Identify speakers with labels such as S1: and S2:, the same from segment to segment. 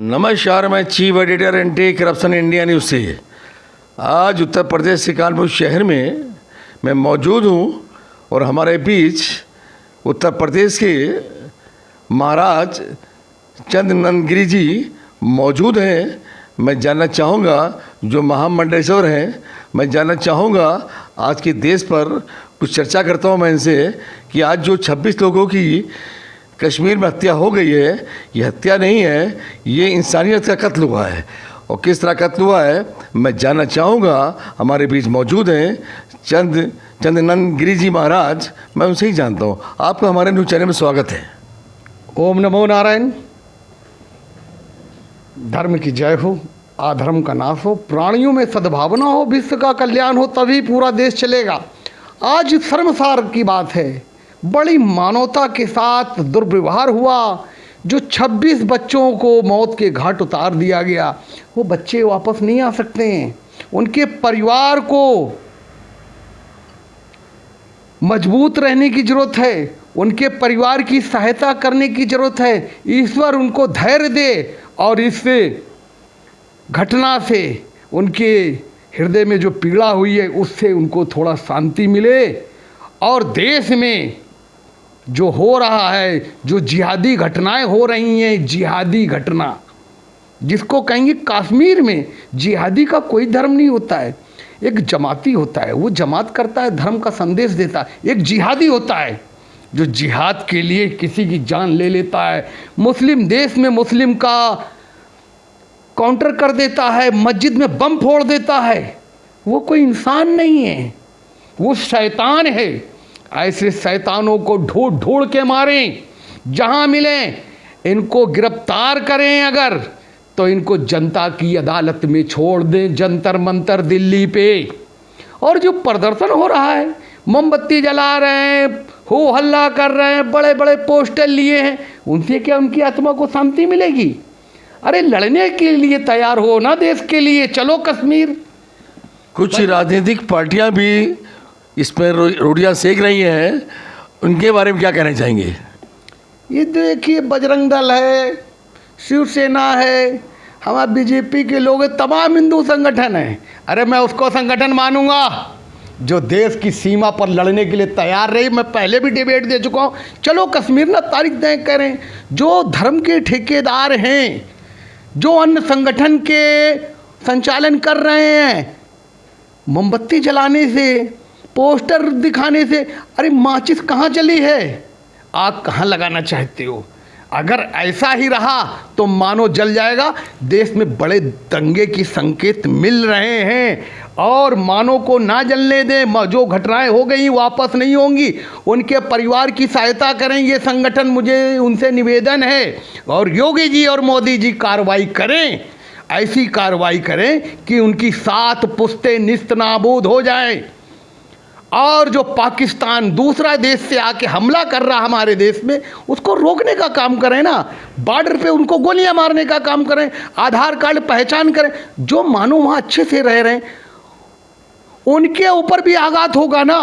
S1: नमस्कार, मैं chief editor anti corruption India news से। आज उत्तर प्रदेश के कानपुर शहर में मैं मौजूद हूँ और हमारे बीच उत्तर प्रदेश के महाराज चंद्रनंद गिरी जी मौजूद हैं। मैं जानना चाहूँगा, जो महामंडलेश्वर हैं, मैं जानना चाहूँगा आज के देश पर कुछ चर्चा करता हूँ मैं इनसे कि आज जो 26 लोगों की कश्मीर में हत्या हो गई है, ये हत्या नहीं है, ये इंसानियत का कत्ल हुआ है। और किस तरह कत्ल हुआ है मैं जानना चाहूँगा। हमारे बीच मौजूद हैं चंद्रनंद गिरी जी महाराज, मैं उनसे ही जानता हूँ। आपका हमारे न्यूज़ चैनल में स्वागत है।
S2: ओम नमो नारायण। धर्म की जय हो, अधर्म का नाश हो, प्राणियों में सद्भावना हो, विश्व का कल्याण हो, तभी पूरा देश चलेगा। आज शर्मसार की बात है, बड़ी मानवता के साथ दुर्व्यवहार हुआ। जो 26 बच्चों को मौत के घाट उतार दिया गया, वो बच्चे वापस नहीं आ सकते हैं। उनके परिवार को मजबूत रहने की ज़रूरत है, उनके परिवार की सहायता करने की ज़रूरत है। ईश्वर उनको धैर्य दे और इस घटना से उनके हृदय में जो पीड़ा हुई है उससे उनको थोड़ा शांति मिले। और देश में जो हो रहा है, जो जिहादी घटनाएं हो रही हैं, जिहादी घटना जिसको कहेंगे, कश्मीर में जिहादी का कोई धर्म नहीं होता है। एक जमाती होता है, वो जमात करता है, धर्म का संदेश देता है। एक जिहादी होता है जो जिहाद के लिए किसी की जान ले लेता है, मुस्लिम देश में मुस्लिम का काउंटर कर देता है, मस्जिद में बम फोड़ देता है। वो कोई इंसान नहीं है, वो शैतान है। ऐसे शैतानों को ढूंढ ढूंढ के मारें, जहां मिलें इनको गिरफ्तार करें। अगर तो इनको जनता की अदालत में छोड़ दें, जंतर मंतर दिल्ली पे। और जो प्रदर्शन हो रहा है, मोमबत्ती जला रहे हैं, हो हल्ला कर रहे हैं, बड़े बड़े पोस्टर लिए हैं, उनसे क्या उनकी आत्मा को शांति मिलेगी? अरे लड़ने के लिए तैयार हो ना देश के लिए, चलो कश्मीर।
S1: कुछ राजनीतिक पार्टियां भी इस पर रोटियां सेक रही हैं, उनके बारे में क्या कहना चाहेंगे?
S2: ये देखिए, बजरंग दल है, शिवसेना है, हमारे बीजेपी के लोग हैं, तमाम हिंदू संगठन हैं। अरे मैं उसको संगठन मानूंगा जो देश की सीमा पर लड़ने के लिए तैयार रही। मैं पहले भी डिबेट दे चुका हूँ, चलो कश्मीर ना तारीख तय करें। जो धर्म के ठेकेदार हैं, जो अन्य संगठन के संचालन कर रहे हैं, मोमबत्ती जलाने से, पोस्टर दिखाने से, अरे माचिस कहाँ जली है, आग कहाँ लगाना चाहते हो? अगर ऐसा ही रहा तो मानो जल जाएगा। देश में बड़े दंगे की संकेत मिल रहे हैं और मानो को ना जलने दें। जो घटनाएं हो गई वापस नहीं होंगी, उनके परिवार की सहायता करें। ये संगठन, मुझे उनसे निवेदन है। और योगी जी और मोदी जी कार्रवाई करें, ऐसी कार्रवाई करें कि उनकी 7 पुश्तें निस्त नाबूद हो जाएं। और जो पाकिस्तान दूसरा देश से आके हमला कर रहा हमारे देश में, उसको रोकने का काम करें ना। बॉर्डर पे उनको गोलियां मारने का काम करें, आधार कार्ड पहचान करें। जो मानो वहाँ अच्छे से रह रहे हैं, उनके ऊपर भी आघात होगा ना।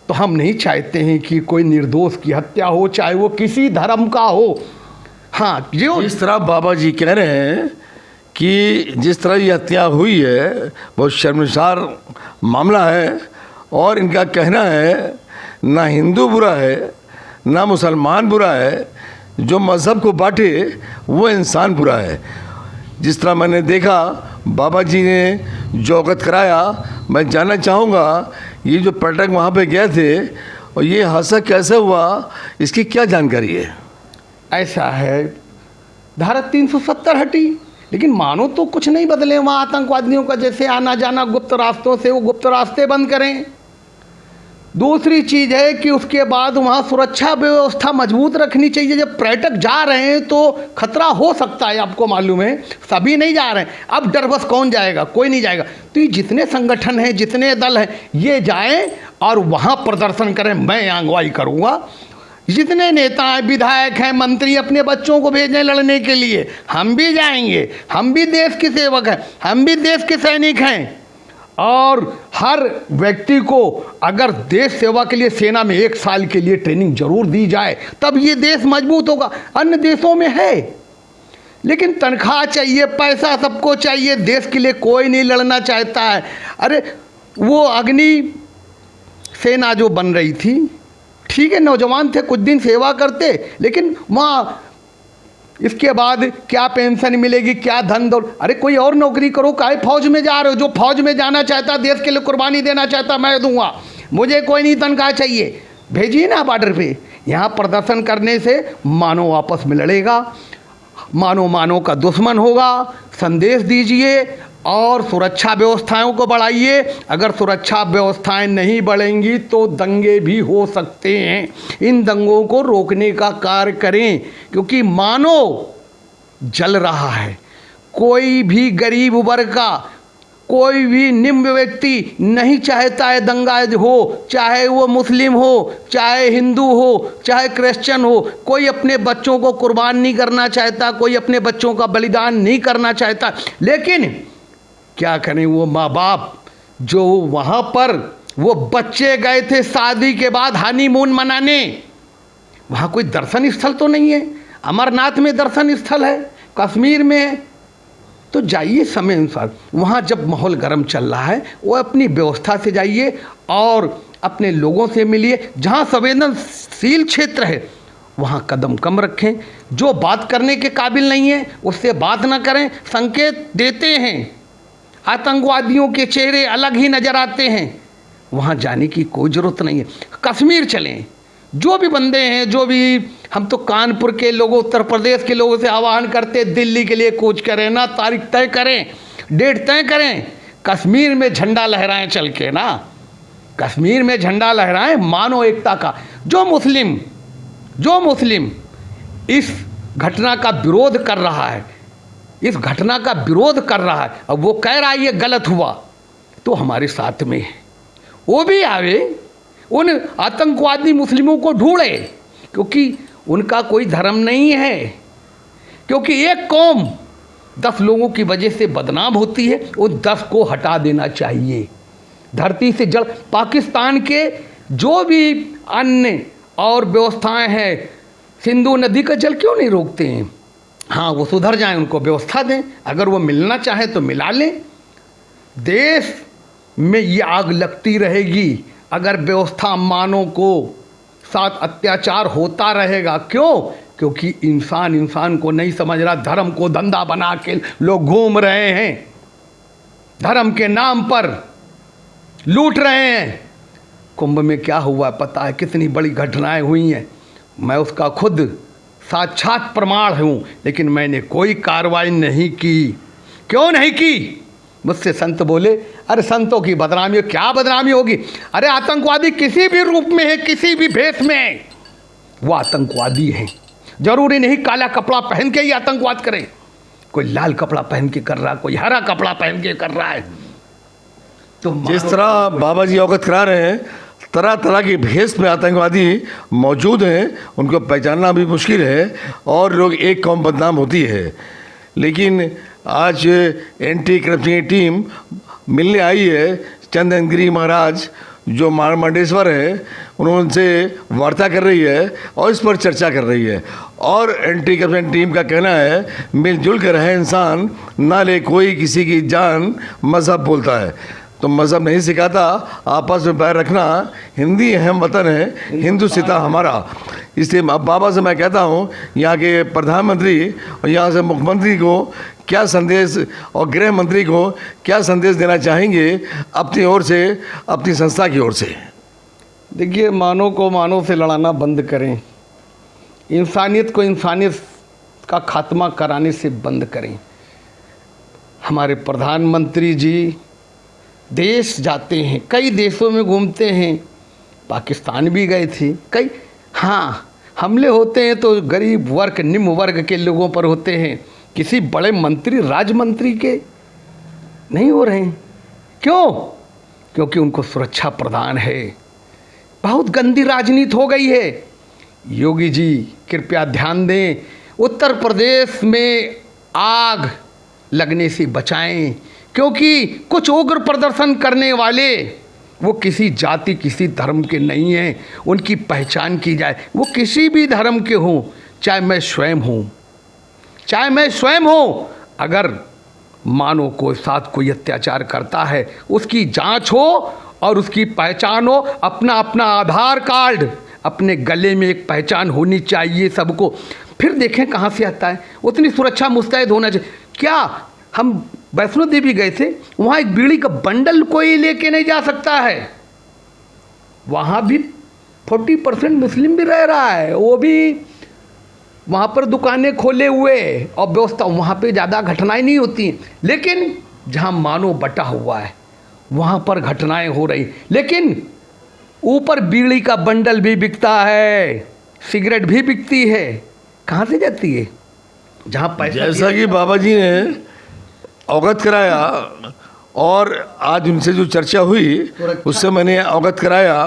S2: तो हम नहीं चाहते हैं कि कोई निर्दोष की हत्या हो, चाहे वो किसी धर्म का हो। हाँ, जो
S1: इस तरह बाबा जी कह रहे हैं कि जिस तरह ये हत्या हुई है, बहुत शर्मसार मामला है। और इनका कहना है ना हिंदू बुरा है, ना मुसलमान बुरा है, जो मज़हब को बांटे वो इंसान बुरा है। जिस तरह मैंने देखा बाबा जी ने जो अवगत कराया, मैं जानना चाहूँगा ये जो पर्यटक वहाँ पे गए थे और ये हादसा कैसे हुआ, इसकी क्या जानकारी है?
S2: ऐसा है, धारा 370 हटी, लेकिन मानो तो कुछ नहीं बदले। वहाँ आतंकवादियों का जैसे आना जाना गुप्त रास्तों से, वो गुप्त रास्ते बंद करें। दूसरी चीज़ है कि उसके बाद वहाँ सुरक्षा व्यवस्था मजबूत रखनी चाहिए। जब पर्यटक जा रहे हैं तो खतरा हो सकता है, आपको मालूम है, सभी नहीं जा रहे हैं। अब डर बस कौन जाएगा? कोई नहीं जाएगा। तो ये जितने संगठन हैं, जितने दल हैं, ये जाएं और वहाँ प्रदर्शन करें। मैं अगुवाई करूँगा। जितने नेता हैं, विधायक हैं, मंत्री अपने बच्चों को भेजें लड़ने के लिए। हम भी जाएंगे, हम भी देश के सेवक हैं, हम भी देश के सैनिक हैं। और हर व्यक्ति को अगर देश सेवा के लिए सेना में 1 साल के लिए ट्रेनिंग जरूर दी जाए, तब ये देश मजबूत होगा। अन्य देशों में है लेकिन तनख्वाह चाहिए, पैसा सबको चाहिए, देश के लिए कोई नहीं लड़ना चाहता है। अरे वो अग्नि सेना जो बन रही थी, ठीक है, नौजवान थे, कुछ दिन सेवा करते, लेकिन वहाँ इसके बाद क्या पेंशन मिलेगी, क्या धन दौलत, अरे कोई और नौकरी करो, काहे फौज में जा रहे हो? जो फौज में जाना चाहता, देश के लिए कुर्बानी देना चाहता, मैं दूंगा, मुझे कोई नहीं तनख्वाह चाहिए, भेजिए ना बॉर्डर पे। यहाँ प्रदर्शन करने से मानव आपस में लड़ेगा, मानव का दुश्मन होगा। संदेश दीजिए और सुरक्षा व्यवस्थाओं को बढ़ाइए। अगर सुरक्षा व्यवस्थाएं नहीं बढ़ेंगी तो दंगे भी हो सकते हैं। इन दंगों को रोकने का कार्य करें, क्योंकि मानव जल रहा है। कोई भी गरीब वर्ग का, कोई भी निम्न व्यक्ति नहीं चाहता है दंगा हो, चाहे वो मुस्लिम हो, चाहे हिंदू हो, चाहे क्रिश्चियन हो। कोई अपने बच्चों को कुर्बान नहीं करना चाहता, कोई अपने बच्चों का बलिदान नहीं करना चाहता। लेकिन क्या करें वो माँ बाप जो वहाँ पर वो बच्चे गए थे शादी के बाद हनीमून मनाने, वहाँ कोई दर्शन स्थल तो नहीं है। अमरनाथ में दर्शन स्थल है, कश्मीर में है, तो जाइए समय अनुसार। वहाँ जब माहौल गर्म चल रहा है, वो अपनी व्यवस्था से जाइए और अपने लोगों से मिलिए। जहाँ संवेदनशील क्षेत्र है वहाँ कदम कम रखें। जो बात करने के काबिल नहीं है उससे बात ना करें। संकेत देते हैं, आतंकवादियों के चेहरे अलग ही नज़र आते हैं, वहाँ जाने की कोई ज़रूरत नहीं है। कश्मीर चलें, जो भी बंदे हैं, जो भी, हम तो कानपुर के लोगों, उत्तर प्रदेश के लोगों से आह्वान करते, दिल्ली के लिए कूच करें ना, तारीख तय करें, डेट तय करें, कश्मीर में झंडा लहराएं चल के ना, कश्मीर में झंडा लहराएं मानव एकता का। जो मुस्लिम इस घटना का विरोध कर रहा है, इस घटना का विरोध कर रहा है, अब वो कह रहा है ये गलत हुआ, तो हमारे साथ में है, वो भी आवे, उन आतंकवादी मुस्लिमों को ढूंढे, क्योंकि उनका कोई धर्म नहीं है। क्योंकि एक कौम 10 लोगों की वजह से बदनाम होती है, उन 10 को हटा देना चाहिए धरती से। जल पाकिस्तान के जो भी अन्य और व्यवस्थाएं हैं, सिंधु नदी का जल क्यों नहीं रोकते हैं? हाँ, वो सुधर जाएं, उनको व्यवस्था दें, अगर वो मिलना चाहे तो मिला लें। देश में ये आग लगती रहेगी अगर व्यवस्था मानव को साथ अत्याचार होता रहेगा। क्यों? क्योंकि इंसान को नहीं समझ रहा, धर्म को धंधा बना के लोग घूम रहे हैं, धर्म के नाम पर लूट रहे हैं। कुंभ में क्या हुआ पता है, कितनी बड़ी घटनाएं हुई हैं, मैं उसका खुद साक्षात प्रमाण हूँ, लेकिन मैंने कोई कार्रवाई नहीं की। क्यों नहीं की? मुझसे संत बोले, अरे संतों की बदनामी, क्या बदनामी होगी? अरे आतंकवादी किसी भी रूप में है, किसी भी भेष में है, वो आतंकवादी हैं। जरूरी नहीं काला कपड़ा पहन के ही आतंकवाद करें, कोई लाल कपड़ा पहन के कर रहा है, कोई हरा कपड़ा पहन के कर रहा है। तो
S1: जिस तरह बाबा जी अवगत करा रहे हैं, तरह तरह के भेष में आतंकवादी मौजूद हैं, उनको पहचानना भी मुश्किल है और लोग एक कौम बदनाम होती है। लेकिन आज एंटी करप्शन की टीम मिलने आई है, चंदन गिरी महाराज जो मार्मंडेश्वर है, उनसे वार्ता कर रही है और इस पर चर्चा कर रही है। और एंटी करप्शन टीम का कहना है मिलजुल कर रहे इंसान, ना ले कोई किसी की जान, मज़हब बोलता है। तो मज़हब नहीं सिखाता, आपस में पैर रखना, हिंदी अहम वतन है, हिंदू सिता हमारा। इसलिए बाबा से मैं कहता हूँ, यहाँ के प्रधानमंत्री और यहाँ से मुख्यमंत्री को क्या संदेश और गृह मंत्री को क्या संदेश देना चाहेंगे अपनी ओर से, अपनी संस्था की ओर से?
S2: देखिए, मानव को मानव से लड़ाना बंद करें, इंसानियत को इंसानियत का खात्मा कराने से बंद करें। हमारे प्रधानमंत्री जी देश जाते हैं, कई देशों में घूमते हैं, पाकिस्तान भी गए थे कई। हाँ, हमले होते हैं तो गरीब वर्ग, निम्न वर्ग के लोगों पर होते हैं, किसी बड़े मंत्री, राज मंत्री के नहीं हो रहे हैं। क्यों? क्योंकि उनको सुरक्षा प्रदान है। बहुत गंदी राजनीति हो गई है। योगी जी कृपया ध्यान दें, उत्तर प्रदेश में आग लगने से बचाएं, क्योंकि कुछ उग्र प्रदर्शन करने वाले वो किसी जाति, किसी धर्म के नहीं हैं। उनकी पहचान की जाए, वो किसी भी धर्म के हों, चाहे मैं स्वयं हूँ, चाहे मैं स्वयं हूँ, अगर मानव को साथ कोई अत्याचार करता है उसकी जांच हो और उसकी पहचान हो। अपना अपना आधार कार्ड, अपने गले में एक पहचान होनी चाहिए सबको। फिर देखें कहाँ से आता है, उतनी सुरक्षा मुस्तैद होना चाहिए। क्या हम वैष्णो देवी गए थे, वहाँ एक बीड़ी का बंडल कोई लेके नहीं जा सकता है। वहाँ भी 40% मुस्लिम भी रह रहा है, वो भी वहाँ पर दुकानें खोले हुए और व्यवस्था, वहाँ पे ज़्यादा घटनाएं नहीं होती। लेकिन जहाँ मानव बटा हुआ है वहाँ पर घटनाएं हो रही। लेकिन ऊपर बीड़ी का बंडल भी बिकता है, सिगरेट भी बिकती है। कहाँ से जाती है? जहाँ पैसा,
S1: जैसा कि बाबा जी ने अवगत कराया और आज उनसे जो चर्चा हुई उससे मैंने अवगत कराया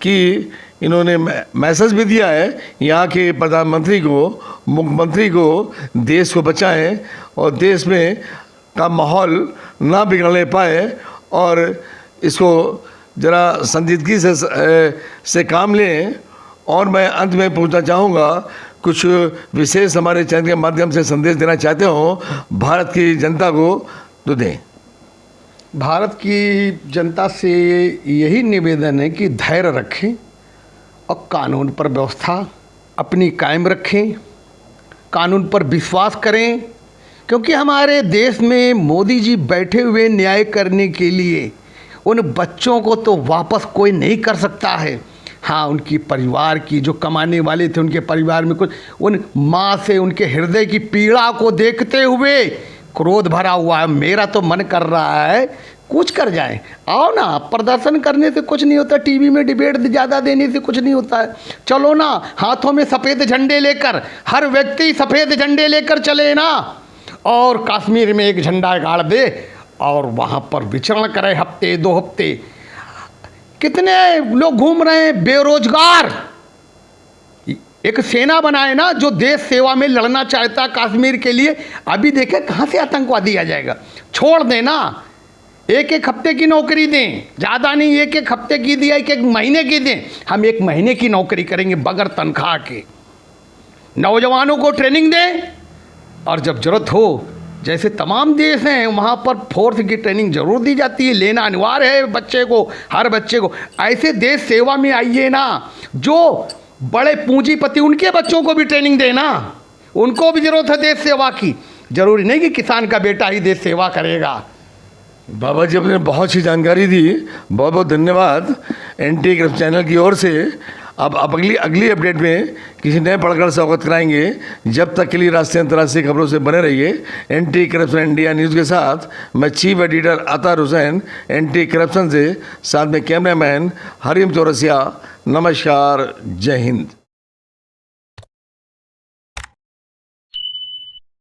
S1: कि इन्होंने मैसेज भी दिया है यहाँ के प्रधानमंत्री को, मुख्यमंत्री को, देश को बचाएं और देश में का माहौल ना बिगड़ने पाए और इसको ज़रा संजीदगी से काम लें। और मैं अंत में पूछना चाहूँगा, कुछ विशेष हमारे चैनल के माध्यम से संदेश देना चाहते हो भारत की जनता को तो दें।
S2: भारत की जनता से यही निवेदन है कि धैर्य रखें और कानून पर व्यवस्था अपनी कायम रखें, कानून पर विश्वास करें। क्योंकि हमारे देश में मोदी जी बैठे हुए न्याय करने के लिए, उन बच्चों को तो वापस कोई नहीं कर सकता है। हाँ, उनकी परिवार की जो कमाने वाले थे उनके परिवार में कुछ, उन माँ से उनके हृदय की पीड़ा को देखते हुए क्रोध भरा हुआ है। मेरा तो मन कर रहा है कुछ कर जाए। आओ ना, प्रदर्शन करने से कुछ नहीं होता, टीवी में डिबेट ज़्यादा देने से कुछ नहीं होता है। चलो ना, हाथों में सफ़ेद झंडे लेकर, हर व्यक्ति सफ़ेद झंडे लेकर चले ना, और कश्मीर में एक झंडा गाड़ दे और वहाँ पर विचरण करे हफ्ते 2 हफ्ते। कितने लोग घूम रहे हैं बेरोजगार। एक सेना बनाए ना जो देश सेवा में लड़ना चाहता कश्मीर के लिए। अभी देखें कहाँ से आतंकवादी आ जाएगा। छोड़ देना, 1-1 हफ्ते की नौकरी दें, ज़्यादा नहीं, 1-1 हफ्ते की दी, 1-1 महीने की दें। हम 1 महीने की नौकरी करेंगे बगैर तनख्वाह के। नौजवानों को ट्रेनिंग दें और जब ज़रूरत हो, जैसे तमाम देश हैं वहाँ पर फोर्स की ट्रेनिंग जरूर दी जाती है, लेना अनिवार्य है बच्चे को, हर बच्चे को। ऐसे देश सेवा में आइए ना, जो बड़े पूंजीपति उनके बच्चों को भी ट्रेनिंग देना, उनको भी ज़रूरत है देश सेवा की। जरूरी नहीं कि किसान का बेटा ही देश सेवा करेगा।
S1: बाबा जी आपने बहुत सी जानकारी दी, बहुत बहुत धन्यवाद एंटी करप्शन चैनल की ओर से। अब अगली अपडेट में किसी नए पढ़कर से अवगत कराएंगे। जब तक के लिए राष्ट्रीय अंतर्राष्ट्रीय खबरों से बने रहिए एंटी करप्शन इंडिया न्यूज़ के साथ। मैं chief editor Athar Hussain anti corruption से, साथ में कैमरामैन हरिम चौरसिया। नमस्कार, जय हिंद।